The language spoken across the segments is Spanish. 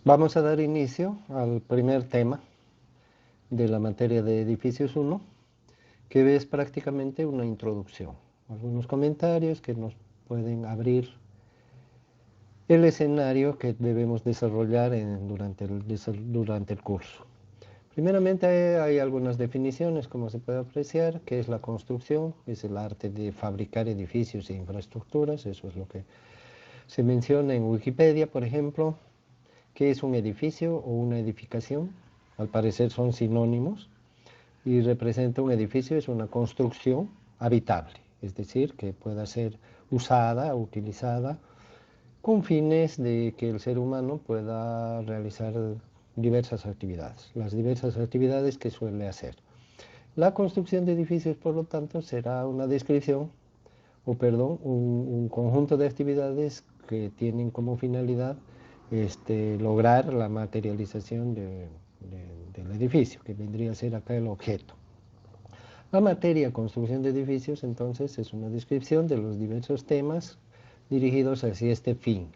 Vamos a dar inicio al primer tema de la materia de edificios 1, que es prácticamente una introducción. Algunos comentarios que nos pueden abrir el escenario que debemos desarrollar durante el curso. Primeramente hay algunas definiciones, como se puede apreciar, que es la construcción, es el arte de fabricar edificios e infraestructuras, eso es lo que se menciona en Wikipedia, por ejemplo. ¿Qué es un edificio o una edificación? Al parecer son sinónimos y representa un edificio, es una construcción habitable, es decir, que pueda ser usada, utilizada, con fines de que el ser humano pueda realizar diversas actividades, las diversas actividades que suele hacer. La construcción de edificios, por lo tanto, será una descripción, un conjunto de actividades que tienen como finalidad lograr la materialización del edificio, que vendría a ser acá el objeto. La materia construcción de edificios, entonces, es una descripción de los diversos temas dirigidos hacia este fin.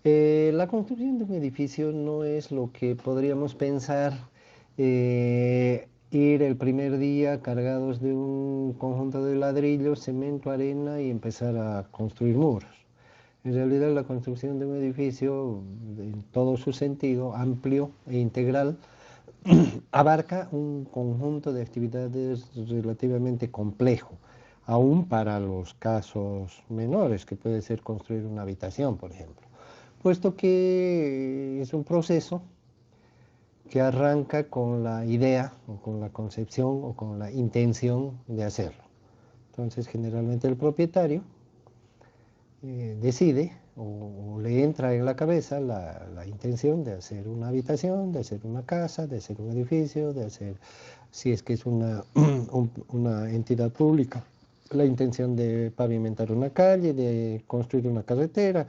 La construcción de un edificio no es lo que podríamos pensar ir el primer día cargados de un conjunto de ladrillos, cemento, arena y empezar a construir muros. En realidad la construcción de un edificio, en todo su sentido amplio e integral, abarca un conjunto de actividades relativamente complejo, aún para los casos menores, que puede ser construir una habitación, por ejemplo, puesto que es un proceso que arranca con la idea o con la concepción o con la intención de hacerlo. Entonces, generalmente el propietario decide o le entra en la cabeza la intención de hacer una habitación, de hacer una casa, de hacer un edificio, de hacer, si es que es una entidad pública, la intención de pavimentar una calle, de construir una carretera,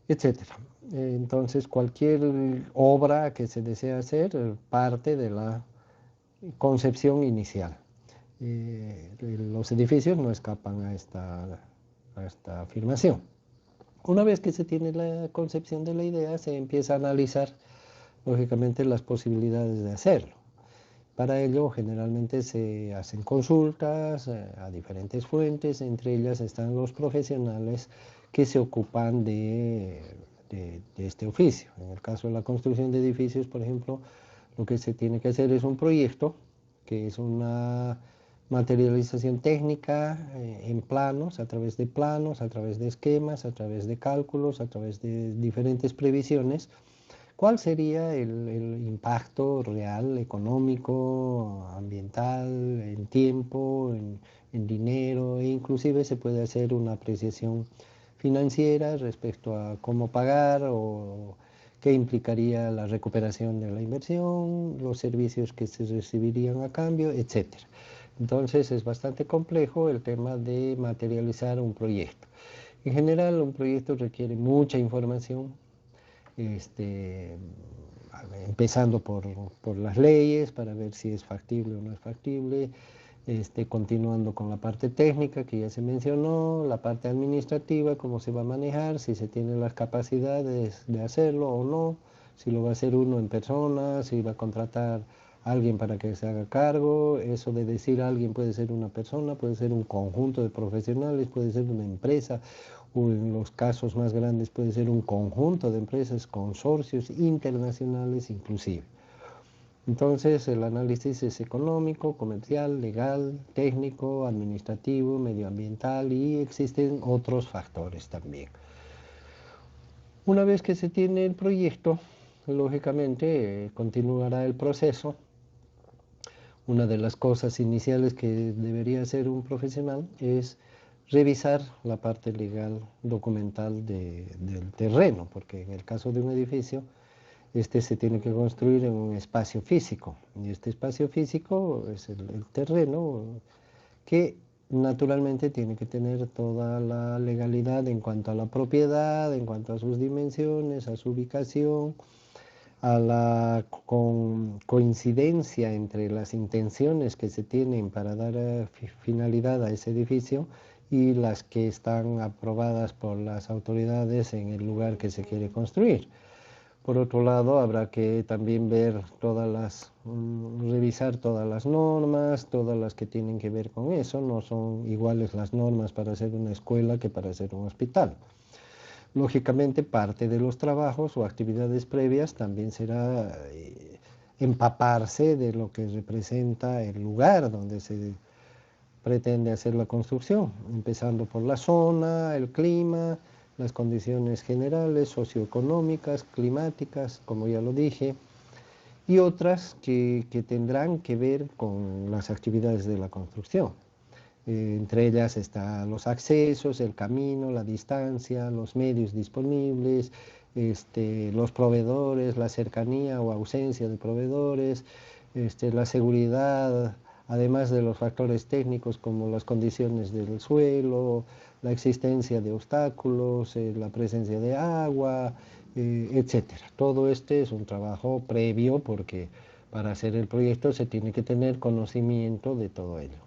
etcétera. Entonces, cualquier obra que se desea hacer parte de la concepción inicial. Los edificios no escapan a esta afirmación. Una vez que se tiene la concepción de la idea, se empieza a analizar, lógicamente, las posibilidades de hacerlo. Para ello, generalmente se hacen consultas a diferentes fuentes, entre ellas están los profesionales que se ocupan de este oficio. En el caso de la construcción de edificios, por ejemplo, lo que se tiene que hacer es un proyecto, que es una materialización técnica en planos, a través de planos, a través de esquemas, a través de cálculos, a través de diferentes previsiones. ¿Cuál sería el impacto real, económico, ambiental, en tiempo, en dinero, e inclusive se puede hacer una apreciación financiera respecto a cómo pagar o qué implicaría la recuperación de la inversión, los servicios que se recibirían a cambio, etcétera? Entonces es bastante complejo el tema de materializar un proyecto. En general, un proyecto requiere mucha información, este, empezando por las leyes para ver si es factible o no es factible, continuando con la parte técnica que ya se mencionó, la parte administrativa, cómo se va a manejar, si se tienen las capacidades de hacerlo o no, si lo va a hacer uno en persona, si va a contratar a alguien para que se haga cargo. Eso de decir alguien puede ser una persona, puede ser un conjunto de profesionales, puede ser una empresa, o en los casos más grandes puede ser un conjunto de empresas, consorcios internacionales inclusive. Entonces el análisis es económico, comercial, legal, técnico, administrativo, medioambiental y existen otros factores también. Una vez que se tiene el proyecto, lógicamente continuará el proceso. Una de las cosas iniciales que debería hacer un profesional es revisar la parte legal documental del terreno, porque en el caso de un edificio, este se tiene que construir en un espacio físico, y este espacio físico es el terreno, que naturalmente tiene que tener toda la legalidad en cuanto a la propiedad, en cuanto a sus dimensiones, a su ubicación, a la coincidencia entre las intenciones que se tienen para dar finalidad a ese edificio y las que están aprobadas por las autoridades en el lugar que se quiere construir. Por otro lado, habrá que también ver revisar todas las normas, todas las que tienen que ver con eso. No son iguales las normas para hacer una escuela que para hacer un hospital. Lógicamente, parte de los trabajos o actividades previas también será empaparse de lo que representa el lugar donde se pretende hacer la construcción, empezando por la zona, el clima, las condiciones generales, socioeconómicas, climáticas, como ya lo dije, y otras que tendrán que ver con las actividades de la construcción. Entre ellas están los accesos, el camino, la distancia, los medios disponibles, los proveedores, la cercanía o ausencia de proveedores, la seguridad, además de los factores técnicos como las condiciones del suelo, la existencia de obstáculos, la presencia de agua, etcétera. Todo este es un trabajo previo porque para hacer el proyecto se tiene que tener conocimiento de todo ello.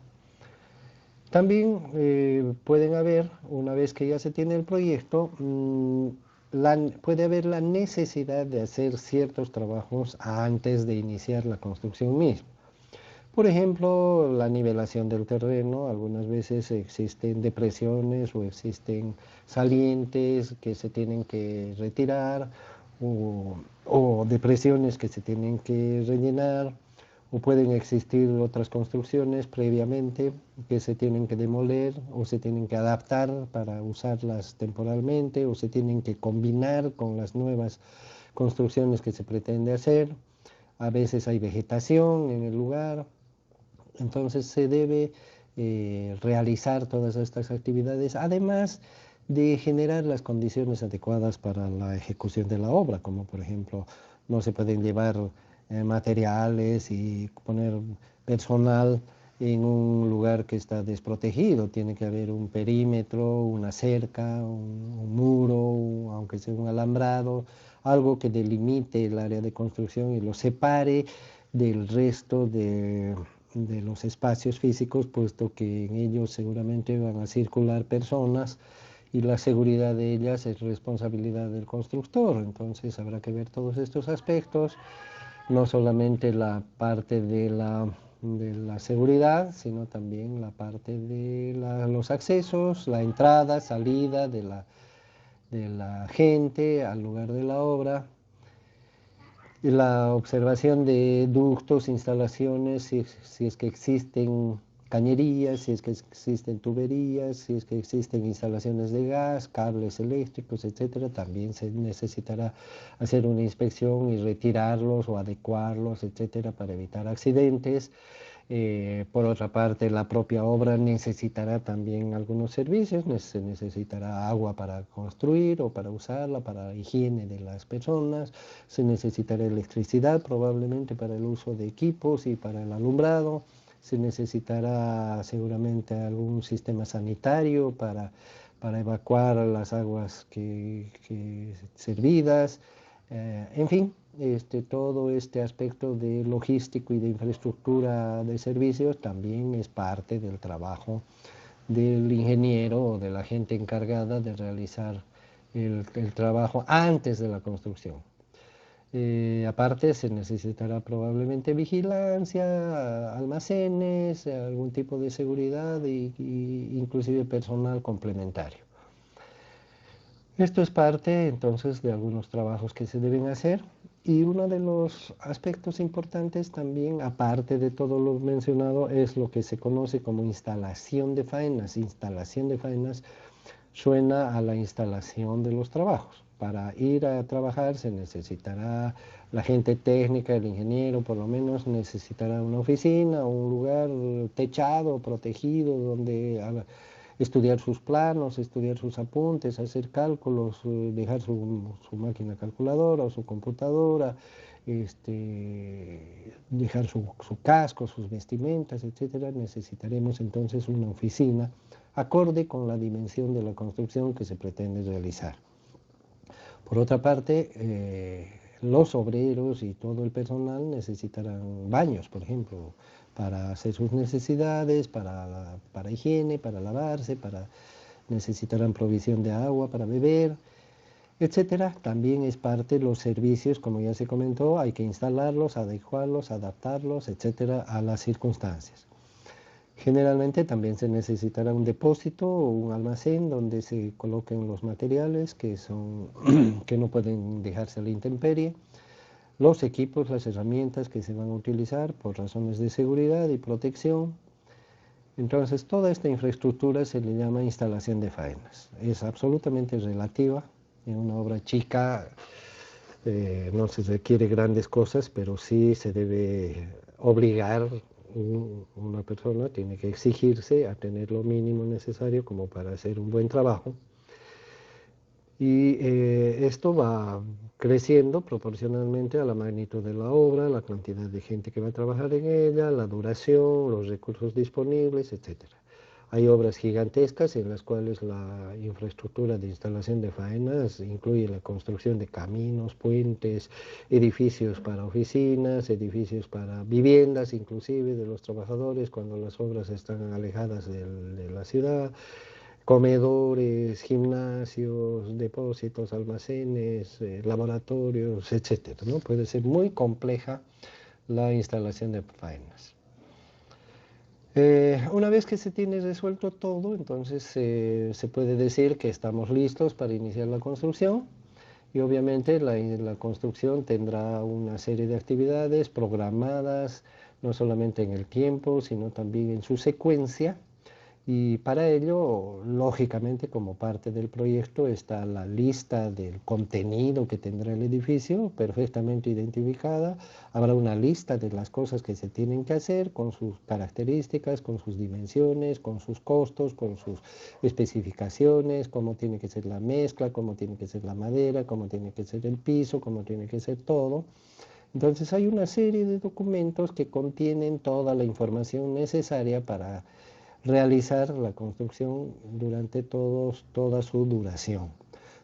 También pueden haber, una vez que ya se tiene el proyecto, puede haber la necesidad de hacer ciertos trabajos antes de iniciar la construcción misma. Por ejemplo, la nivelación del terreno, algunas veces existen depresiones o existen salientes que se tienen que retirar o depresiones que se tienen que rellenar o pueden existir otras construcciones previamente que se tienen que demoler o se tienen que adaptar para usarlas temporalmente o se tienen que combinar con las nuevas construcciones que se pretende hacer. A veces hay vegetación en el lugar, entonces se debe realizar todas estas actividades, además de generar las condiciones adecuadas para la ejecución de la obra, como por ejemplo no se pueden llevar materiales y poner personal en un lugar que está desprotegido, tiene que haber un perímetro, una cerca, un muro, aunque sea un alambrado, algo que delimite el área de construcción y lo separe del resto de los espacios físicos, puesto que en ellos seguramente van a circular personas y la seguridad de ellas es responsabilidad del constructor. Entonces habrá que ver todos estos aspectos, no solamente la parte de la seguridad, sino también la parte de los accesos, la entrada, salida de la gente al lugar de la obra, la observación de ductos, instalaciones, si es que existen cañerías, si es que existen tuberías, si es que existen instalaciones de gas, cables eléctricos, etcétera, también se necesitará hacer una inspección y retirarlos o adecuarlos, etcétera, para evitar accidentes. Por otra parte, la propia obra necesitará también algunos servicios, se necesitará agua para construir o para usarla, para higiene de las personas, se necesitará electricidad probablemente para el uso de equipos y para el alumbrado, se necesitará seguramente algún sistema sanitario para evacuar las aguas servidas, en fin, todo este aspecto de logístico y de infraestructura de servicios también es parte del trabajo del ingeniero o de la gente encargada de realizar el trabajo antes de la construcción. Aparte se necesitará probablemente vigilancia, almacenes, algún tipo de seguridad y inclusive personal complementario. Esto es parte entonces de algunos trabajos que se deben hacer y uno de los aspectos importantes también, aparte de todo lo mencionado, es lo que se conoce como instalación de faenas. Instalación de faenas suena a la instalación de los trabajos. Para ir a trabajar se necesitará la gente técnica, el ingeniero, por lo menos necesitará una oficina, un lugar techado, protegido, donde estudiar sus planos, estudiar sus apuntes, hacer cálculos, dejar su máquina calculadora o su computadora, dejar su casco, sus vestimentas, etcétera. Necesitaremos entonces una oficina acorde con la dimensión de la construcción que se pretende realizar. Por otra parte, los obreros y todo el personal necesitarán baños, por ejemplo, para hacer sus necesidades, para higiene, para lavarse, necesitarán provisión de agua para beber. etcétera. También es parte de los servicios, como ya se comentó, hay que instalarlos, adecuarlos, adaptarlos, etcétera, a las circunstancias. Generalmente también se necesitará un depósito o un almacén donde se coloquen los materiales que no pueden dejarse a la intemperie, los equipos, las herramientas que se van a utilizar por razones de seguridad y protección. Entonces, toda esta infraestructura se le llama instalación de faenas. Es absolutamente relativa. En una obra chica no se requiere grandes cosas, pero sí se debe obligar, una persona tiene que exigirse a tener lo mínimo necesario como para hacer un buen trabajo. Y esto va creciendo proporcionalmente a la magnitud de la obra, la cantidad de gente que va a trabajar en ella, la duración, los recursos disponibles, etcétera. Hay obras gigantescas en las cuales la infraestructura de instalación de faenas incluye la construcción de caminos, puentes, edificios para oficinas, edificios para viviendas, inclusive de los trabajadores cuando las obras están alejadas de la ciudad, comedores, gimnasios, depósitos, almacenes, laboratorios, etcétera, ¿no? Puede ser muy compleja la instalación de faenas. Una vez que se tiene resuelto todo, entonces se puede decir que estamos listos para iniciar la construcción y obviamente la construcción tendrá una serie de actividades programadas, no solamente en el tiempo, sino también en su secuencia. Y para ello, lógicamente, como parte del proyecto, está la lista del contenido que tendrá el edificio perfectamente identificada. Habrá una lista de las cosas que se tienen que hacer con sus características, con sus dimensiones, con sus costos, con sus especificaciones, cómo tiene que ser la mezcla, cómo tiene que ser la madera, cómo tiene que ser el piso, cómo tiene que ser todo. Entonces hay una serie de documentos que contienen toda la información necesaria para realizar la construcción durante toda su duración.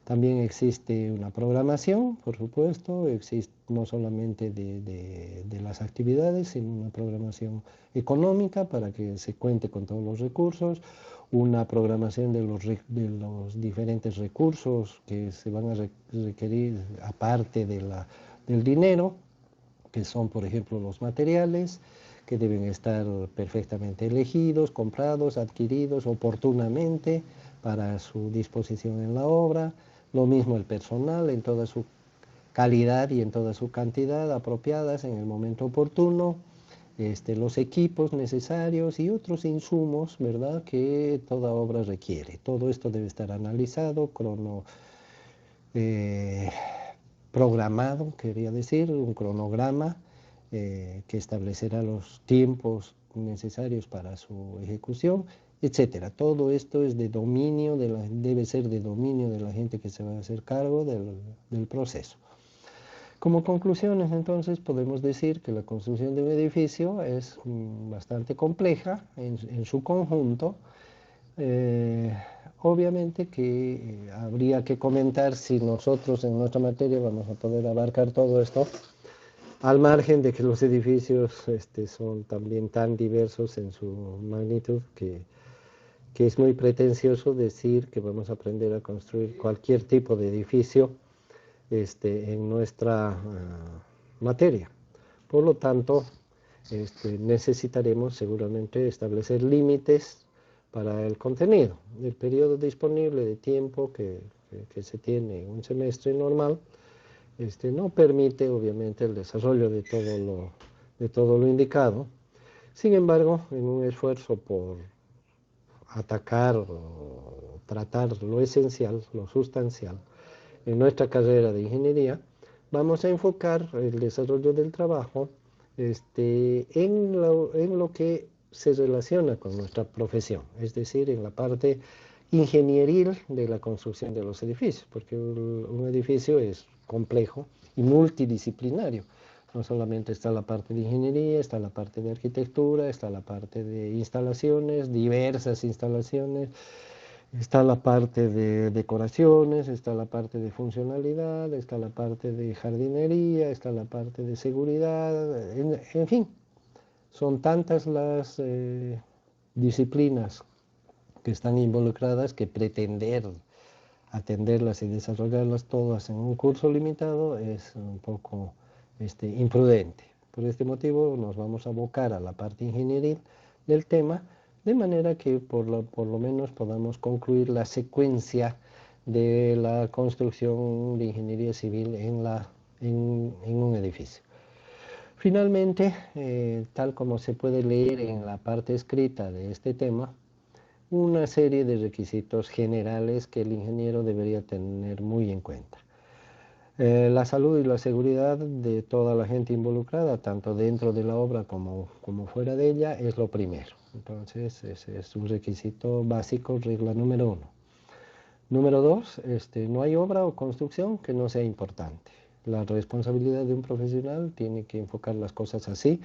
También existe una programación, por supuesto, existe no solamente de las actividades, sino una programación económica para que se cuente con todos los recursos, una programación de los diferentes recursos que se van a requerir aparte del dinero, que son, por ejemplo, los materiales, que deben estar perfectamente elegidos, comprados, adquiridos oportunamente para su disposición en la obra. Lo mismo el personal en toda su calidad y en toda su cantidad apropiadas en el momento oportuno. Los equipos necesarios y otros insumos, ¿verdad?, que toda obra requiere. Todo esto debe estar analizado, eh, programado, quería decir, un cronograma que establecerá los tiempos necesarios para su ejecución, etcétera. Todo esto es de dominio debe ser de dominio de la gente que se va a hacer cargo del proceso. Como conclusiones, entonces, podemos decir que la construcción de un edificio es bastante compleja en su conjunto. Eh, Obviamente que habría que comentar si nosotros en nuestra materia vamos a poder abarcar todo esto, al margen de que los edificios son también tan diversos en su magnitud que es muy pretencioso decir que vamos a aprender a construir cualquier tipo de edificio en nuestra materia. Por lo tanto, necesitaremos seguramente establecer límites para el contenido. El periodo disponible de tiempo que se tiene en un semestre normal no permite obviamente el desarrollo de todo lo indicado. Sin embargo, en un esfuerzo por atacar o tratar lo esencial, lo sustancial, en nuestra carrera de ingeniería, vamos a enfocar el desarrollo del trabajo en lo que se relaciona con nuestra profesión, es decir, en la parte ingenieril de la construcción de los edificios, porque un edificio es complejo y multidisciplinario. No solamente está la parte de ingeniería, está la parte de arquitectura, está la parte de instalaciones, diversas instalaciones, está la parte de decoraciones, está la parte de funcionalidad, está la parte de jardinería, está la parte de seguridad, en fin, son tantas las disciplinas que están involucradas que pretender atenderlas y desarrollarlas todas en un curso limitado es un poco imprudente. Por este motivo nos vamos a abocar a la parte ingenieril del tema, de manera que por lo menos podamos concluir la secuencia de la construcción de ingeniería civil en un edificio. Finalmente, tal como se puede leer en la parte escrita de este tema, una serie de requisitos generales que el ingeniero debería tener muy en cuenta. La salud y la seguridad de toda la gente involucrada, tanto dentro de la obra como fuera de ella, es lo primero. Entonces, ese es un requisito básico, regla número 1. Número 2, no hay obra o construcción que no sea importante. La responsabilidad de un profesional tiene que enfocar las cosas así.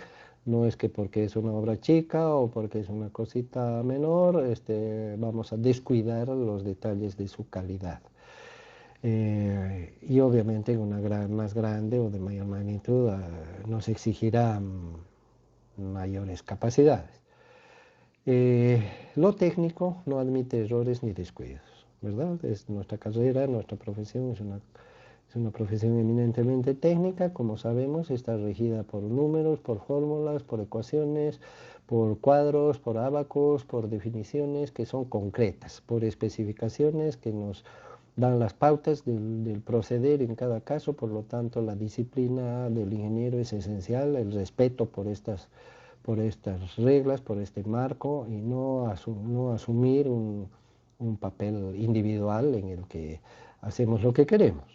No es que porque es una obra chica o porque es una cosita menor, vamos a descuidar los detalles de su calidad. Y obviamente en una más grande o de mayor magnitud nos exigirá mayores capacidades. Lo técnico no admite errores ni descuidos, ¿verdad? Es nuestra carrera, nuestra profesión es una profesión eminentemente técnica, como sabemos, está regida por números, por fórmulas, por ecuaciones, por cuadros, por ábacos, por definiciones que son concretas, por especificaciones que nos dan las pautas del proceder en cada caso. Por lo tanto, la disciplina del ingeniero es esencial, el respeto por estas reglas, por este marco, y no asumir un papel individual en el que hacemos lo que queremos.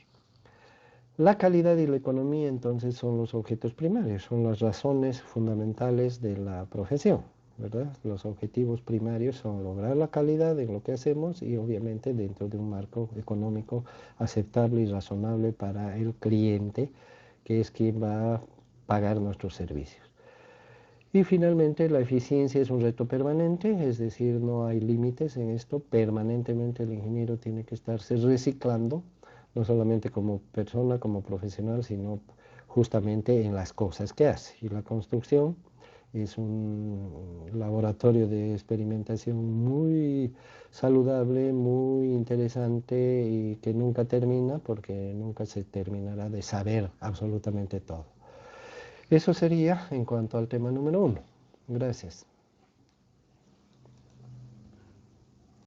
La calidad y la economía entonces son los objetos primarios, son las razones fundamentales de la profesión, ¿verdad? Los objetivos primarios son lograr la calidad en lo que hacemos y obviamente dentro de un marco económico aceptable y razonable para el cliente, que es quien va a pagar nuestros servicios. Y finalmente la eficiencia es un reto permanente, es decir, no hay límites en esto, permanentemente el ingeniero tiene que estarse reciclando, no solamente como persona, como profesional, sino justamente en las cosas que hace. Y la construcción es un laboratorio de experimentación muy saludable, muy interesante y que nunca termina porque nunca se terminará de saber absolutamente todo. Eso sería en cuanto al tema número 1. Gracias.